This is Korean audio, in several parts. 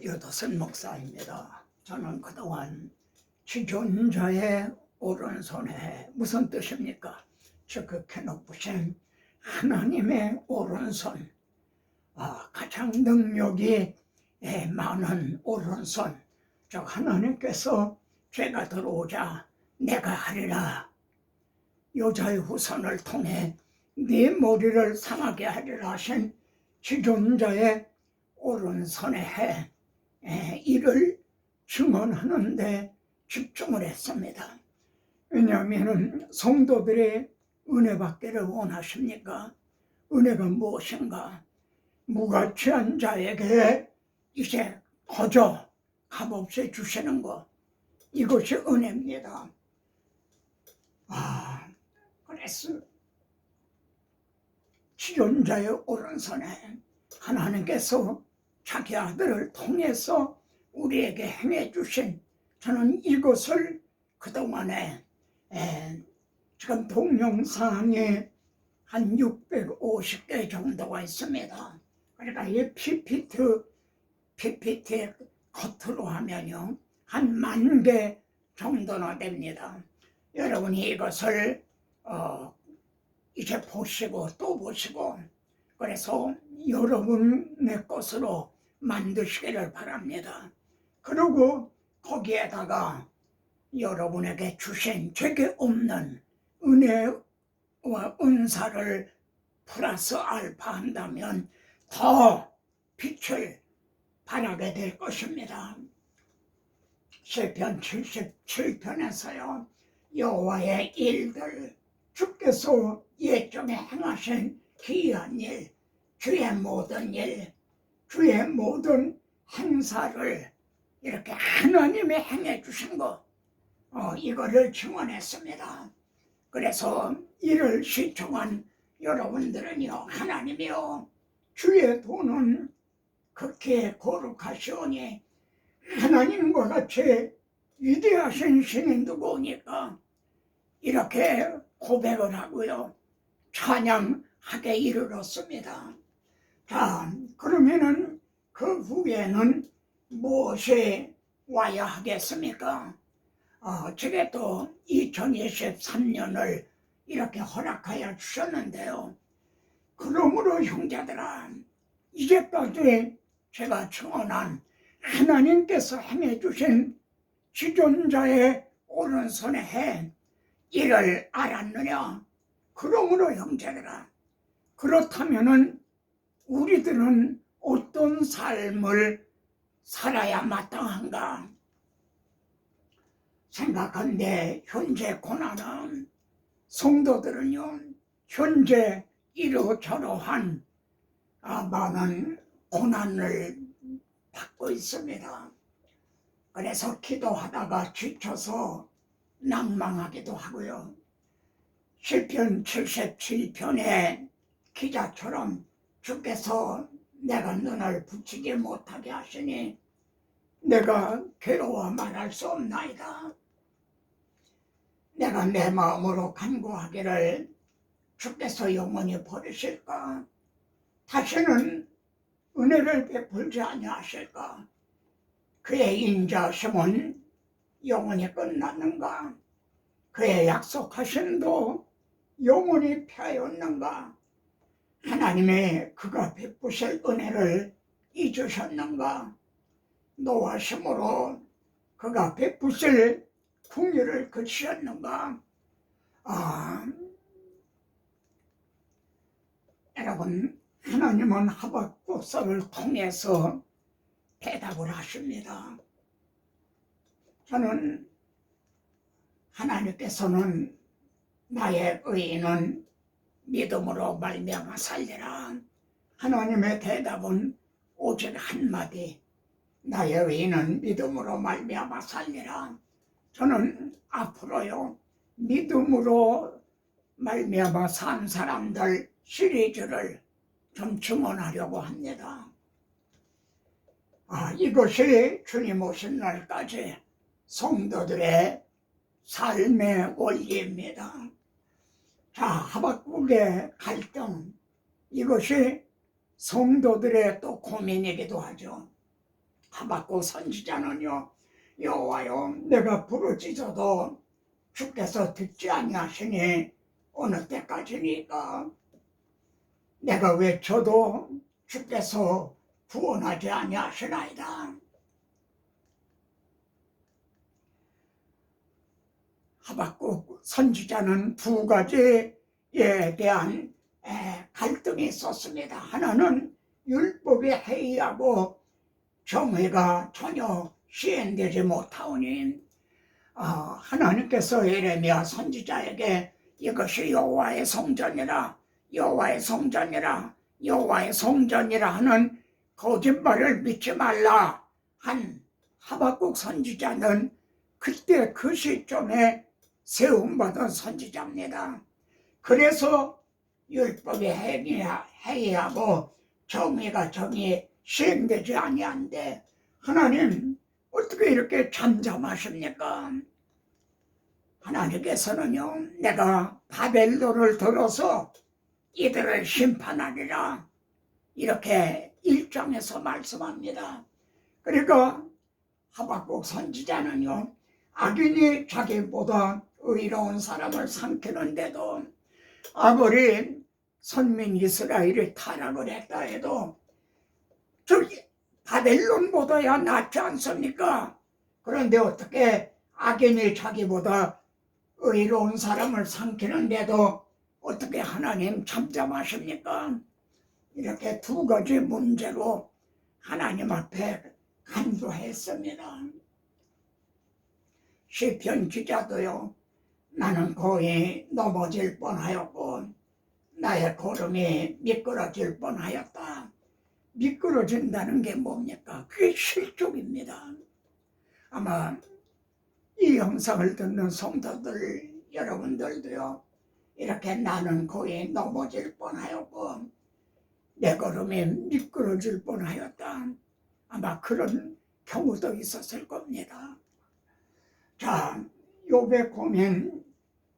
여도선 목사입니다. 저는 그동안 지존자의 오른손에 무슨 뜻입니까? 적극해 놓으신 하나님의 오른손, 가장 능력이 많은 오른손, 즉 하나님께서 죄가 들어오자 내가 하리라, 여자의 후손을 통해 네 머리를 상하게 하리라 하신 지존자의 오른손에 이를 증언하는데 집중을 했습니다. 왜냐하면 성도들의 은혜 받기를 원하십니까? 은혜가 무엇인가? 무가치한 자에게 이제 거저 값없이 주시는 것, 이것이 은혜입니다. 그래서 지존자의 오른손에 하나님께서 자기 아들을 통해서 우리에게 행해 주신, 저는 이것을 그동안에 지금 동영상에 한 650개 정도가 있습니다. 그러니까 이 PPT 겉으로 하면요 한 10,000개 정도나 됩니다. 여러분이 이것을 이제 보시고 또 보시고, 그래서 여러분의 것으로 만드시기를 바랍니다. 그리고 거기에다가 여러분에게 주신 죄게 없는 은혜와 은사를 플러스 알파 한다면 더 빛을 발하게 될 것입니다. 시편 77편에서요 여호와의 일들, 주께서 예전에 행하신 기이한 일, 주의 모든 일, 주의 모든 행사를 이렇게 하나님이 행해 주신 것, 이거를 증언했습니다. 그래서 이를 시청한 여러분들은요, 하나님이요 주의 도는 극히 거룩하시오니 하나님과 같이 위대하신 신이 누구니까, 이렇게 고백을 하고요 찬양하게 이르렀습니다. 자, 그러면은 그 후에는 무엇이 와야 하겠습니까? 제게 또 2023년을 이렇게 허락하여 주셨는데요, 그러므로 형제들아, 이제까지 제가 증언한 하나님께서 행해 주신 지존자의 오른손에 해 이를 알았느냐? 그러므로 형제들아, 그렇다면은 우리들은 어떤 삶을 살아야 마땅한가? 생각한데 현재 고난은, 성도들은요 현재 이러저러한 많은 고난을 받고 있습니다. 그래서 기도하다가 지쳐서 낭망하기도 하고요, 시편 77편의 기자처럼 주께서 내가 눈을 붙이지 못하게 하시니 내가 괴로워 말할 수 없나이다. 내가 내 마음으로 간구하기를 주께서 영원히 버리실까? 다시는 은혜를 베풀지 아니하실까? 그의 인자심은 영원히 끝났는가? 그의 약속하심도 영원히 피하였는가? 하나님의 그가 베푸실 은혜를 잊으셨는가? 노하심으로 그가 베푸실 궁유를 그치셨는가? 여러분, 하나님은 하박국서를 통해서 대답을 하십니다. 저는 하나님께서는 나의 의인은 믿음으로 말미암아 살리라, 하나님의 대답은 오직 한마디, 나의 의인은 믿음으로 말미암아 살리라. 저는 앞으로요 믿음으로 말미암아 산 사람들 시리즈를 좀 증언하려고 합니다. 이것이 주님 오신 날까지 성도들의 삶의 원리입니다. 자, 하박국의 갈등, 이것이 성도들의 또 고민이기도 하죠. 하박국 선지자는요, 여호와여, 내가 부르짖어도 주께서 듣지 아니하시니 어느 때까지니까? 내가 외쳐도 주께서 구원하지 아니하시나이다. 하박국 선지자는 두 가지에 대한 갈등이 있었습니다. 하나는 율법이 해이하고 정의가 전혀 시행되지 못하오니 하나님께서 예레미야 선지자에게 이것이 여호와의 성전이라, 여호와의 성전이라, 여호와의 성전이라 하는 거짓말을 믿지 말라 한 하박국 선지자는 그때 그 시점에 세움받은 선지자입니다. 그래서 율법이 해이하고 정의가 시행되지 아니한데 하나님 어떻게 이렇게 잠잠하십니까? 하나님께서는요, 내가 바벨론을 들어서 이들을 심판하리라 이렇게 1장에서 말씀합니다. 그러니까 하박국 선지자는요, 악인이 자기보다 의로운 사람을 삼키는데도 아무리 선민 이스라엘이 타락을 했다 해도 저기 바벨론보다야 낫지 않습니까? 그런데 어떻게 악인이 자기보다 의로운 사람을 삼키는데도 어떻게 하나님 잠잠하십니까? 이렇게 두 가지 문제로 하나님 앞에 간구했습니다. 시편 기자도요, 나는 거의 넘어질 뻔하였고 나의 걸음이 미끄러질 뻔하였다. 미끄러진다는 게 뭡니까? 그게 실족입니다. 아마 이 영상을 듣는 성도들 여러분들도요, 이렇게 나는 거의 넘어질 뻔하였고 내 걸음이 미끄러질 뻔하였다. 아마 그런 경우도 있었을 겁니다. 자, 욥의 고민,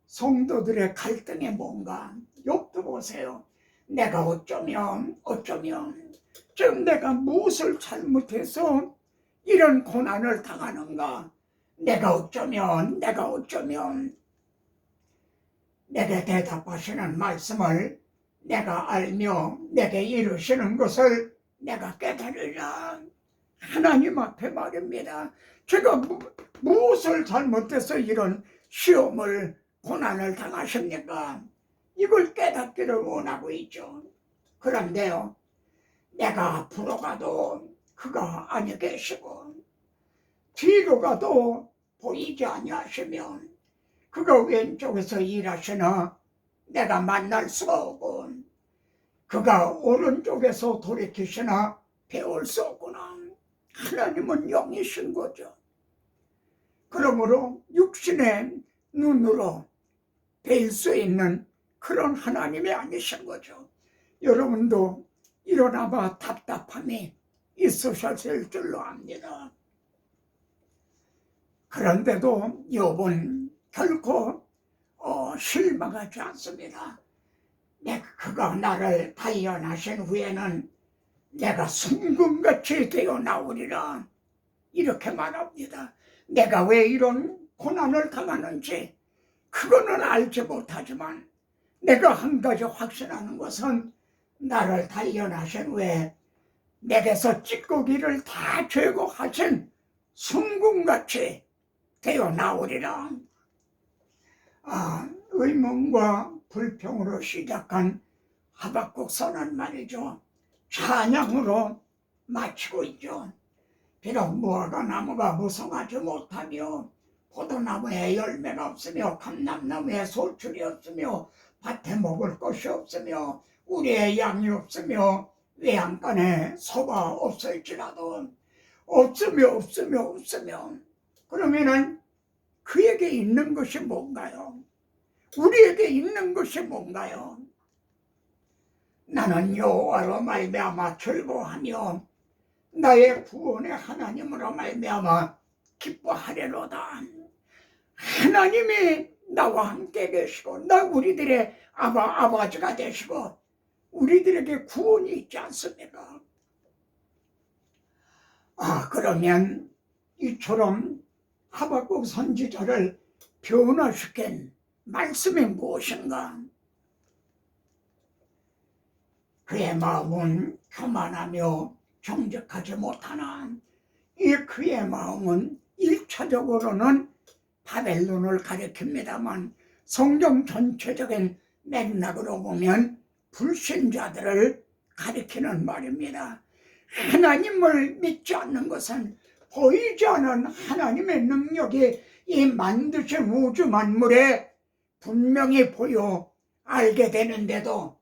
성도들의 갈등이 뭔가? 욥도 보세요. 내가 어쩌면 지금 내가 무엇을 잘못해서 이런 고난을 당하는가? 내가 어쩌면 내게 대답하시는 말씀을 내가 알며 내게 이루시는 것을 내가 깨달으라. 하나님 앞에 말입니다. 제가 무엇을 잘못해서 이런 시험을 고난을 당하십니까? 이걸 깨닫기를 원하고 있죠. 그런데요, 내가 앞으로 가도 그가 아니 계시고 뒤로 가도 보이지 아니하시면 그가 왼쪽에서 일하시나 내가 만날 수가 없고 그가 오른쪽에서 돌이키시나 배울 수 없구나. 하나님은 영이신 거죠. 그러므로 육신의 눈으로 뵐 수 있는 그런 하나님이 아니신 거죠. 여러분도 일어나봐 답답함이 있으셨을 줄로 압니다. 그런데도 욥은 결코 실망하지 않습니다. 그가 나를 발견하신 후에는 내가 순금같이 되어 나오리라 이렇게 말합니다. 내가 왜 이런 고난을 당하는지 그거는 알지 못하지만 내가 한 가지 확신하는 것은 나를 단련하신 후에 내게서 찌꺼기를 다 제거하신 순금같이 되어 나오리라. 의문과 불평으로 시작한 하박국 선언 말이죠. 찬양으로 마치고 있죠. 비록 무화과 나무가 무성하지 못하며 포도나무에 열매가 없으며 감람나무에 소출이 없으며 밭에 먹을 것이 없으며 우리의 양이 없으며 외양간에 소가 없을지라도 없으며 그러면은 그에게 있는 것이 뭔가요? 우리에게 있는 것이 뭔가요? 나는 여호와로 말미암아 즐거워하며 나의 구원의 하나님으로 말미암아 기뻐하리로다. 하나님이 나와 함께 계시고 우리들의 아버지가 되시고 우리들에게 구원이 있지 않습니까? 그러면 이처럼 하박국 선지자를 변화시킨 말씀이 무엇인가? 그의 마음은 교만하며 정직하지 못하나 이 그의 마음은 1차적으로는 바벨론을 가리킵니다만 성경 전체적인 맥락으로 보면 불신자들을 가리키는 말입니다. 하나님을 믿지 않는 것은 보이지 않은 하나님의 능력이 이 만드신 우주 만물에 분명히 보여 알게 되는데도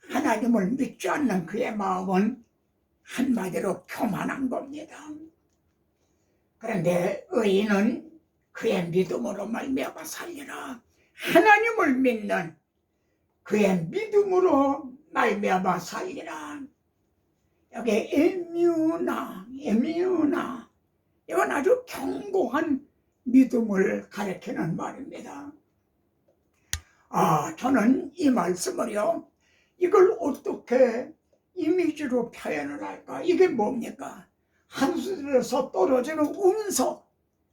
하나님을 믿지 않는 그의 마음은 한마디로 교만한 겁니다. 그런데 의인은 그의 믿음으로 말미암아 살리라. 하나님을 믿는 그의 믿음으로 말미암아 살리라. 여기 에뮤나 이건 아주 견고한 믿음을 가리키는 말입니다. 저는 이 말씀을요, 이걸 어떻게 이미지로 표현을 할까? 이게 뭡니까? 하늘에서 떨어지는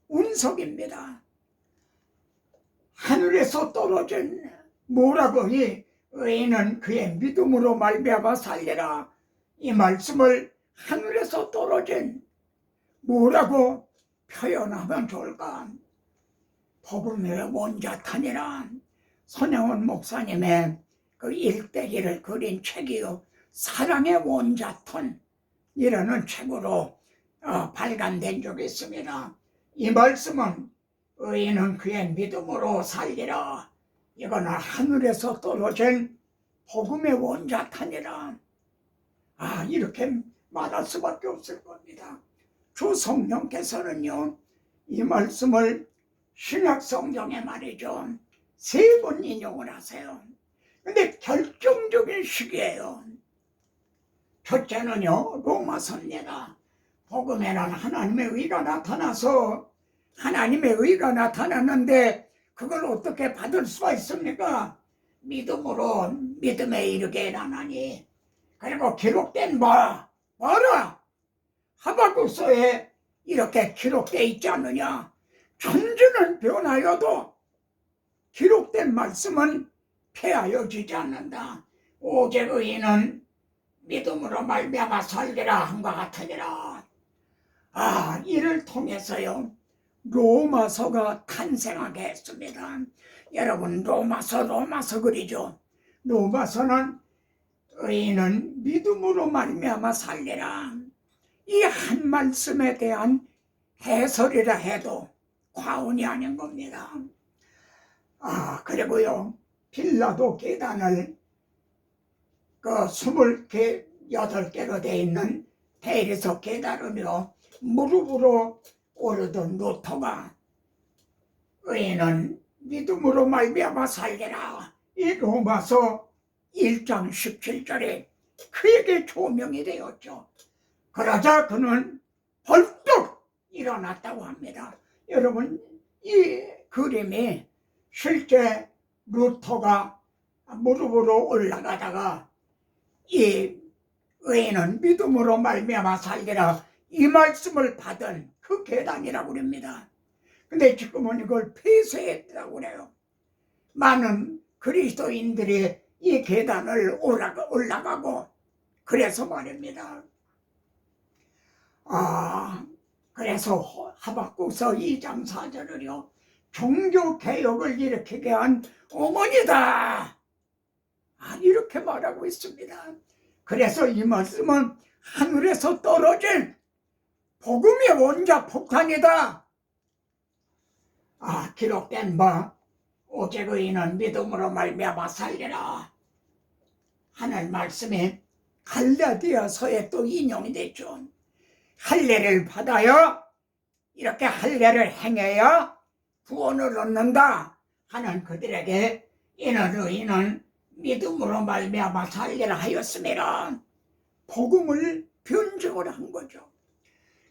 운석입니다. 하늘에서 떨어진 뭐라고? 이 의인은 그의 믿음으로 말미암아 살리라. 이 말씀을 하늘에서 떨어진 뭐라고 표현하면 좋을까? 복음의 원자탄이라 손영원 목사님의 그 일대기를 그린 책이요, 사랑의 원자탄이라는 책으로 발간된 적이 있습니다. 이 말씀은 의인은 그의 믿음으로 살리라. 이거는 하늘에서 떨어진 복음의 원자탄이라. 이렇게 말할 수밖에 없을 겁니다. 주 성령께서는요, 이 말씀을 신약 성경에 말이죠, 3번 인용을 하세요. 근데 결정적인 시기예요. 첫째는요, 로마서입니다. 복음에는 하나님의 의가 나타나서 하나님의 의가 나타났는데 그걸 어떻게 받을 수가 있습니까? 믿음으로 믿음에 이르게 하나니. 그리고 기록된 뭐라? 하박국서에 이렇게 기록되어 있지 않느냐? 천지는 변하여도 기록된 말씀은 폐하여지지 않는다. 오직 의인은 믿음으로 말미암아 살리라 한것 같으니라. 이를 통해서요, 로마서가 탄생하게 했습니다. 여러분, 로마서 그리죠? 로마서는 의인은 믿음으로 말미암아 살리라, 이 한 말씀에 대한 해설이라 해도 과언이 아닌 겁니다. 그리고요, 빌라도 계단을 그 28개로 되어 있는 대리석 계단으로 무릎으로 오르던 루터가 의인은 믿음으로 말미암아 살리라, 이 로마서 1장 17절에 그에게 조명이 되었죠. 그러자 그는 벌떡 일어났다고 합니다. 여러분, 이 그림이 실제 루터가 무릎으로 올라가다가 이 의인은 믿음으로 말미암아 살리라, 이 말씀을 받은 그 계단이라고 합니다. 근데 지금은 이걸 폐쇄했다고 그래요. 많은 그리스도인들이 이 계단을 올라가고 그래서 말입니다. 그래서 하박국서 2장 4절을요, 종교개혁을 일으키게 한 어머니다, 이렇게 말하고 있습니다. 그래서 이 말씀은 하늘에서 떨어진 복음의 원자폭탄이다. 기록된 오직 의인은 믿음으로 말미암아 살리라 하는 말씀이 갈라디아서에 또 인용이 됐죠. 할례를 받아야, 이렇게 할례를 행해야 구원을 얻는다 하는 그들에게 이는 의인은 믿음으로 말미암아 살리라 하였음이라 복음을 변증을 한 거죠.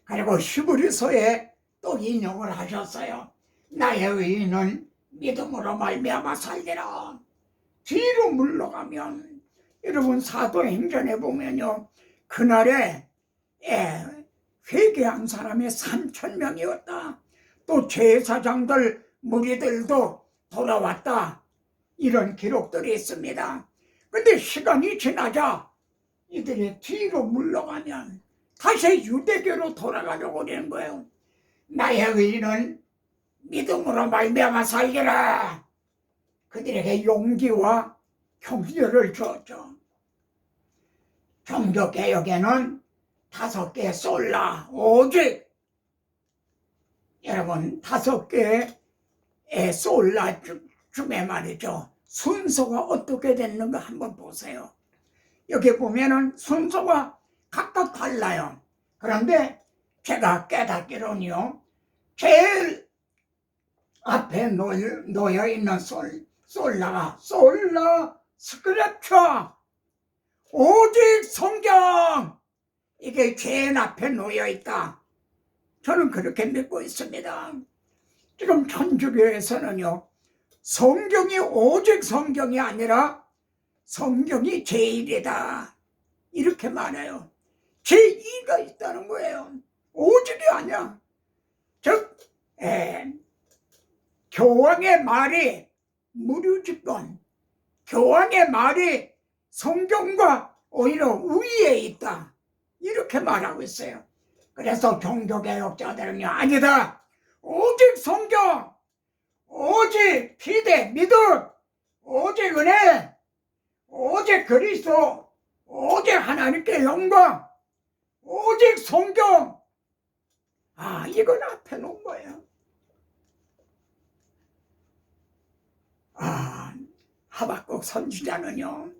그리고 히브리서에 또 인용을 하셨어요. 나의 의인은 믿음으로 말미암아 살리라. 뒤로 물러가면 여러분 사도행전에 보면요, 그날에 회개한 사람이 3,000명이었다. 또 제사장들 무리들도 돌아왔다. 이런 기록들이 있습니다. 근데 시간이 지나자 이들이 뒤로 물러가면 다시 유대교로 돌아가려고 하는 거예요. 나의 의인은 믿음으로 말미암아 살리라. 그들에게 용기와 격려를 주었죠. 종교개혁에는 5개의 솔라, 오직 여러분 5개의 솔라 중에 말이죠. 순서가 어떻게 됐는가 한번 보세요. 여기 보면은 순서가 각각 달라요. 그런데 제가 깨닫기로는요, 제일 앞에 놓여 있는 솔라 스크립처, 오직 성경, 이게 제일 앞에 놓여 있다. 저는 그렇게 믿고 있습니다. 지금 천주교에서는요, 성경이 오직 성경이 아니라 성경이 제일이다, 이렇게 말해요. 제2가 있다는 거예요. 오직이 아니야. 즉 교황의 말이 무류직권, 교황의 말이 성경과 오히려 우위에 있다, 이렇게 말하고 있어요. 그래서 종교개혁자들은요, 아니다, 오직 성경, 오직 피대 믿음, 오직 은혜, 오직 그리스도, 오직 하나님께 영광, 오직 성경. 이건 앞에 놓은 거예요. 하박국 선지자는요,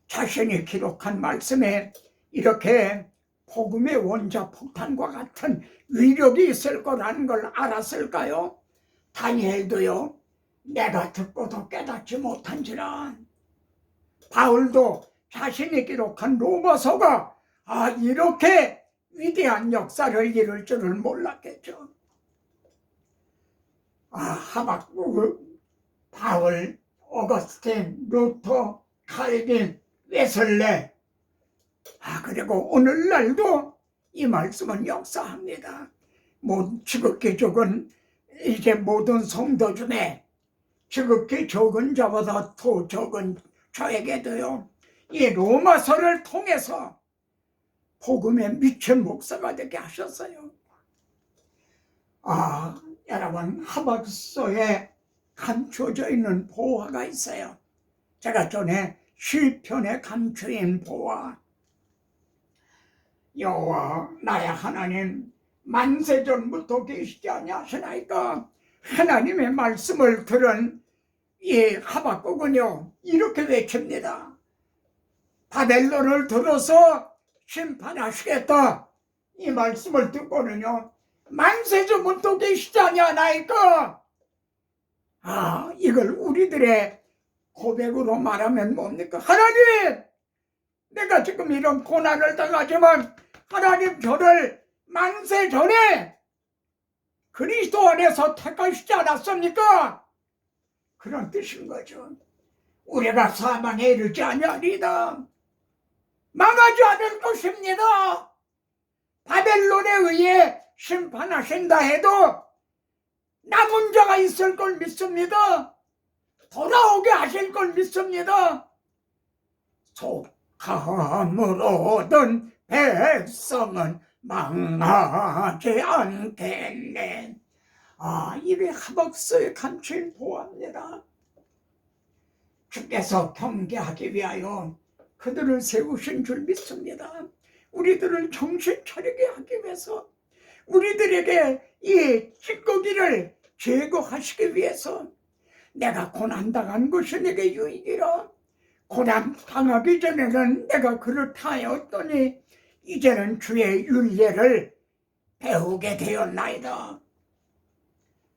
자신이 기록한 말씀에 이렇게 복음의 원자 폭탄과 같은 위력이 있을 거라는 걸 알았을까요? 다니엘도요, 내가 듣고도 깨닫지 못한지라. 바울도 자신이 기록한 로마서가 이렇게 위대한 역사를 이룰 줄을 몰랐겠죠. 하박국, 바울, 어거스틴, 루터, 칼빈, 웨슬레, 그리고 오늘날도 이 말씀은 역사합니다. 지극히 적은 이제 모든 성도 중에 지극히 적은 자보다 더 적은 저에게도요, 이 로마서를 통해서 복음에 미친 목사가 되게 하셨어요. 여러분, 하박서에 감춰져 있는 보화가 있어요. 제가 전에 시편에 감춰인 보화. 여호와 나의 하나님, 만세전부터 계시지 아니하시나이까. 하나님의 말씀을 들은 이 하박국은요, 이렇게 외칩니다. 바벨론을 들어서 심판하시겠다, 이 말씀을 듣고는요, 만세전부터 계시지 아니하나이까. 이걸 우리들의 고백으로 말하면 뭡니까? 하나님, 내가 지금 이런 고난을 당하지만 하나님 저를 만세 전에 그리스도 안에서 택하시지 않았습니까? 그런 뜻인 거죠. 우리가 사망에 이르지 아니하리이다, 망하지 않을 것입니다. 바벨론에 의해 심판하신다 해도 남은 자가 있을 걸 믿습니다. 돌아오게 하실 걸 믿습니다. 속함으로든 백성은 망하지 않겠네. 이게 하박서에 감춘 보화입니다. 주께서 경계하기 위하여 그들을 세우신 줄 믿습니다. 우리들을 정신 차리게 하기 위해서, 우리들에게 이 찌꺼기를 제거하시기 위해서, 내가 고난당한 것이 내게 유익이라. 고난당하기 전에는 내가 그렇다였더니 이제는 주의 율례를 배우게 되었나이다.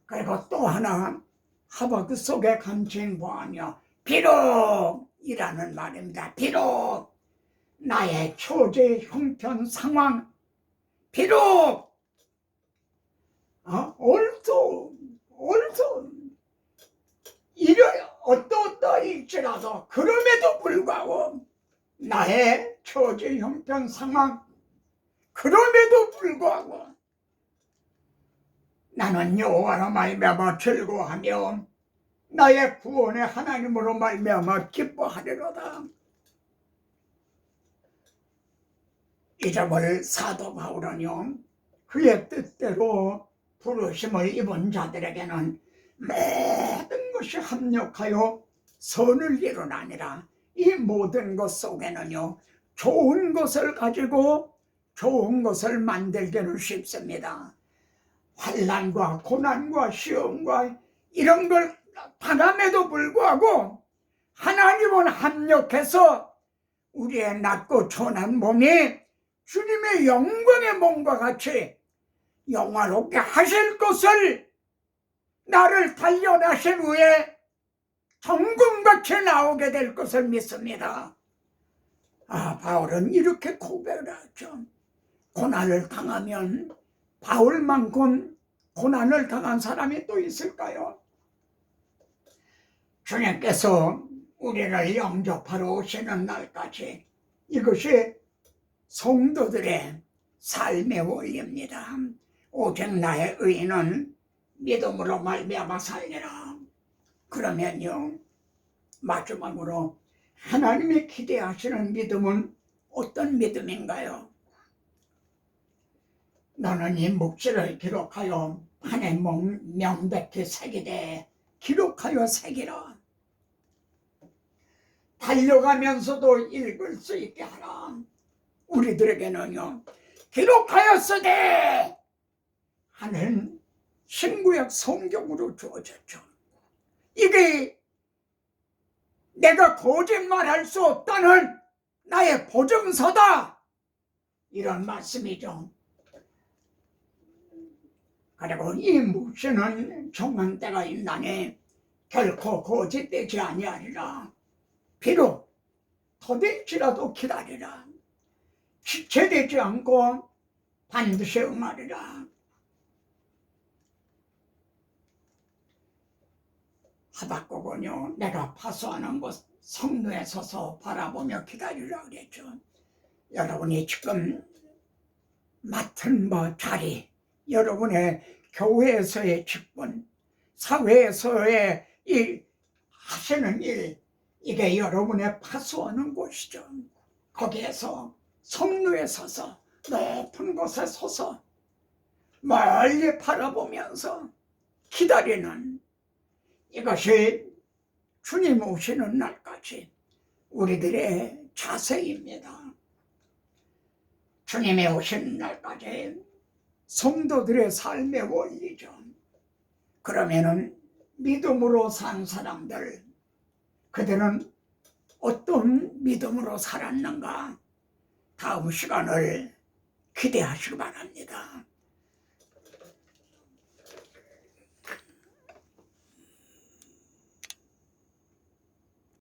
그리고 또 하나, 하박국 속에 감춘 보아냐, 비록이라는 말입니다. 비록 나의 처제 형편 상황, 비록 옳소 이래 어떠할지라도, 그럼에도 불구하고 나의 처제 형편 상황, 그 그럼에도 불구하고 나는 여호와로 말미암아 즐거워하며 나의 구원의 하나님으로 말미암아 기뻐하리로다. 잊어버릴 사도 바울은요, 그의 뜻대로 부르심을 입은 자들에게는 모든 것이 합력하여 선을 이루나니라. 이 모든 것 속에는요, 좋은 것을 가지고 좋은 것을 만들기는 쉽습니다. 환난과 고난과 시험과 이런 걸 당함에도 불구하고 하나님은 합력해서 우리의 낮고 천한 몸이 주님의 영광의 몸과 같이 영화롭게 하실 것을 나를 단련하신 후에 정금같이 나오게 될 것을 믿습니다. 바울은 이렇게 고백을 하죠. 고난을 당하면 바울만큼 고난을 당한 사람이 또 있을까요? 주님께서 우리를 영접하러 오시는 날까지 이것이 성도들의 삶의 원리입니다. 오직 나의 의인은 믿음으로 말미암아 살리라. 그러면요, 마지막으로 하나님이 기대하시는 믿음은 어떤 믿음인가요? 너는 이 묵시를 기록하여 판에 명백히 새기되 기록하여 새기라. 달려가면서도 읽을 수 있게 하라. 우리들에게는요, 기록하여 쓰되 하는 신구약 성경으로 주어졌죠. 이게 내가 거짓말할 수 없다는 나의 보증서다, 이런 말씀이죠. 그리고 이 묵시는 정한 때가 있나니 결코 거짓되지 아니하리라. 비록 더딜지라도 기다리라. 지체되지 않고 반드시 응하리라. 하박국은요, 내가 파수하는 곳 성루에 서서 바라보며 기다리라 그랬죠. 여러분이 지금 맡은 자리, 여러분의 교회에서의 직분, 사회에서의 하시는 일, 이게 여러분의 파수하는 곳이죠. 거기에서 성루에 서서, 높은 곳에 서서 멀리 바라보면서 기다리는, 이것이 주님 오시는 날까지 우리들의 자세입니다. 주님이 오시는 날까지 성도들의 삶의 원리죠. 그러면은 믿음으로 산 사람들, 그들은 어떤 믿음으로 살았는가? 다음 시간을 기대하시기 바랍니다.